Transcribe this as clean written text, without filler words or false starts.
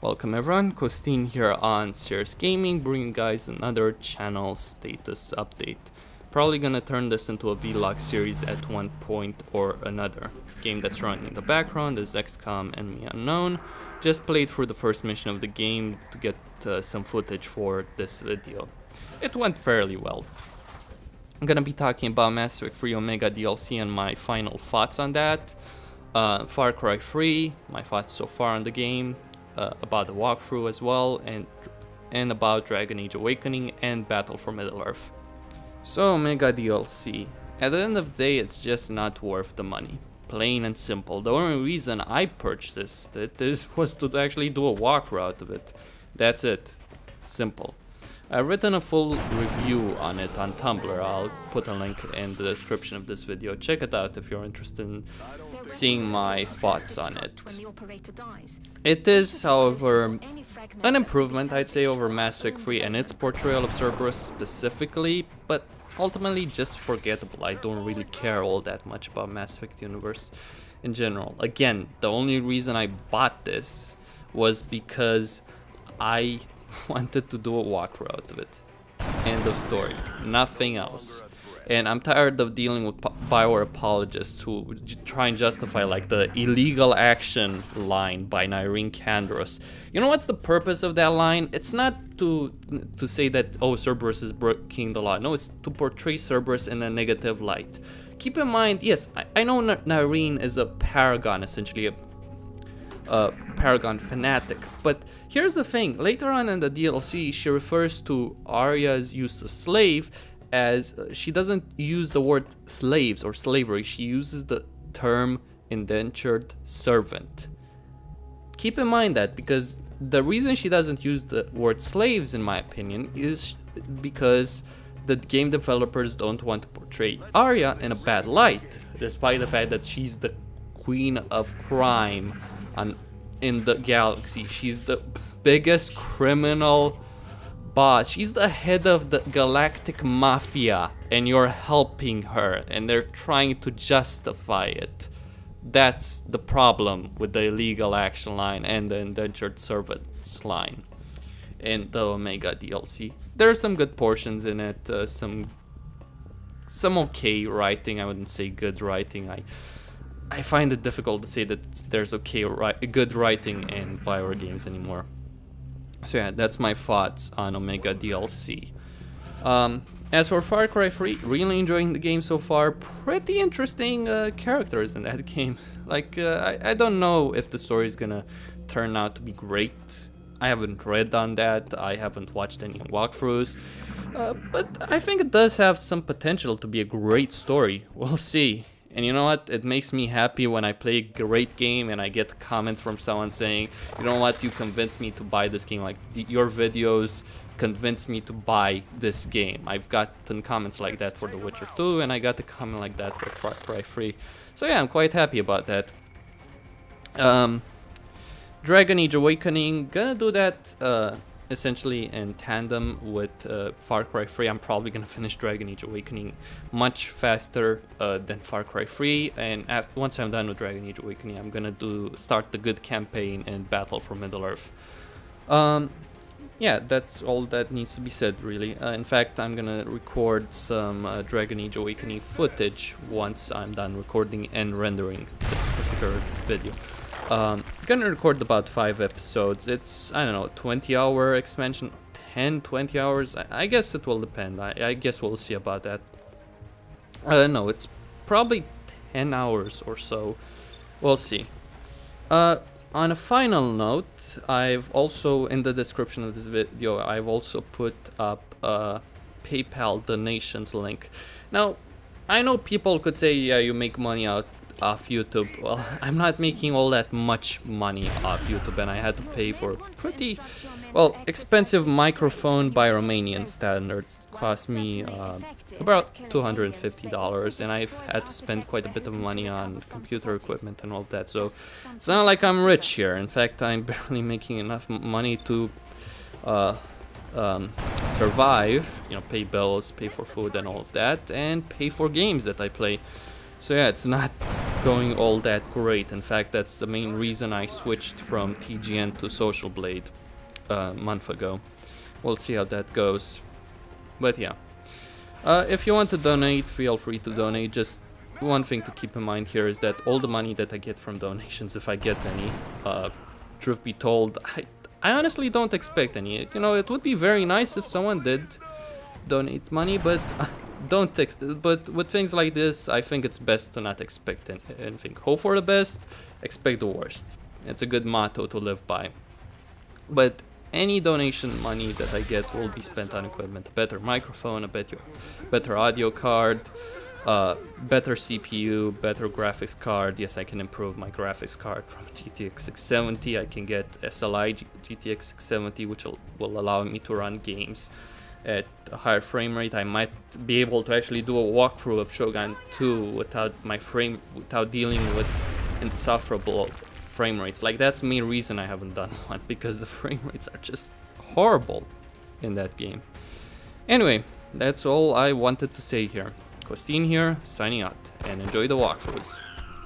Welcome everyone, Costin here on Serious Gaming, bringing you guys another channel status update. Probably gonna turn this into a vlog series at one point or another. Game that's running in the background is XCOM Enemy Unknown. Just played through the first mission of the game to get some footage for this video. It went fairly well. I'm gonna be talking about Mass Effect 3 Omega DLC and my final thoughts on that. Far Cry 3, my thoughts so far on the game. About the walkthrough as well, and about Dragon Age Awakening and Battle for Middle-earth. So Omega DLC, at the end of the day, it's just not worth the money. Plain and simple. The only reason I purchased it was to actually do a walkthrough out of it. That's it. Simple. I've written a full review on it on Tumblr. I'll put a link in the description of this video. Check it out if you're interested in seeing my thoughts on it. It is, however, an improvement, I'd say, over Mass Effect 3 and its portrayal of Cerberus specifically, but ultimately just forgettable. I don't really care all that much about Mass Effect universe in general. Again, the only reason I bought this was because I wanted to do a walkthrough out of it. End of story. Nothing else. And I'm tired of dealing with BioWare apologists who try and justify like the illegal action line by Nyreen Kandros. You know what's the purpose of that line? It's not to say that, oh, Cerberus is breaking the law. No, it's to portray Cerberus in a negative light. Keep in mind, yes, I know Nyreen is a paragon, essentially a Paragon fanatic, but here's the thing. Later on in the DLC, she refers to Arya's use of slave as she doesn't use the word slaves or slavery. She uses the term indentured servant. Keep in mind that, because the reason she doesn't use the word slaves, in my opinion, is because the game developers don't want to portray Arya in a bad light, despite the fact that she's the queen of crime in the galaxy. She's the biggest criminal boss. She's the head of the galactic mafia, and you're helping her, and they're trying to justify it. That's the problem with the illegal action line and the indentured servants line in the Omega DLC. There are some good portions in it, some okay writing. I wouldn't say good writing. I find it difficult to say that there's good writing in BioWare games anymore. So yeah, that's my thoughts on Omega DLC. As for Far Cry 3, really enjoying the game so far. Pretty interesting characters in that game. Like, I don't know if the story is gonna turn out to be great. I haven't read on that. I haven't watched any walkthroughs. But I think it does have some potential to be a great story. We'll see. And you know what? It makes me happy when I play a great game and I get a comment from someone saying, you know what, you convinced me to buy this game. Like, your videos convinced me to buy this game. I've gotten comments like that for The Witcher 2, and I got a comment like that for Far Cry 3. So yeah, I'm quite happy about that. Dragon Age Awakening, gonna do that essentially in tandem with Far Cry 3. I'm probably gonna finish Dragon Age Awakening much faster than Far Cry 3, and once I'm done with Dragon Age Awakening, I'm gonna start the good campaign in Battle for Middle-earth. Yeah, that's all that needs to be said, really. In fact, I'm gonna record some Dragon Age Awakening footage once I'm done recording and rendering this particular video. Gonna record about 5 episodes. It's, I don't know, 20-hour expansion, 10-20 hours. I guess it will depend. I guess we'll see about that. No, it's probably 10 hours or so. We'll see. On a final note, I've also, in the description of this video, I've also put up a PayPal donations link. Now, I know people could say, yeah, you make money off YouTube. Well, I'm not making all that much money off YouTube, and I had to pay for a pretty, well, expensive microphone by Romanian standards. It cost me about $250, and I've had to spend quite a bit of money on computer equipment and all that. So it's not like I'm rich here. In fact, I'm barely making enough money to survive, you know, pay bills, pay for food and all of that, and pay for games that I play. So yeah, it's not going all that great. In fact, that's the main reason I switched from TGN to Social Blade a month ago. We'll see how that goes. But yeah, if you want to donate, feel free to donate. Just one thing to keep in mind here is that all the money that I get from donations, if I get any, truth be told, I honestly don't expect any. You know, it would be very nice if someone did donate money, but but with things like this, I think it's best to not expect anything. Hope for the best, expect the worst. It's a good motto to live by. But any donation money that I get will be spent on equipment: a better microphone, a better audio card, better CPU, better graphics card. Yes, I can improve my graphics card from GTX 670. I can get SLI GTX 670, which will allow me to run games at a higher frame rate. I might be able to actually do a walkthrough of Shogun 2 without dealing with insufferable frame rates. Like, that's the main reason I haven't done one, because the frame rates are just horrible in that game. Anyway, that's all I wanted to say here. Costin here, signing out, and enjoy the walkthroughs.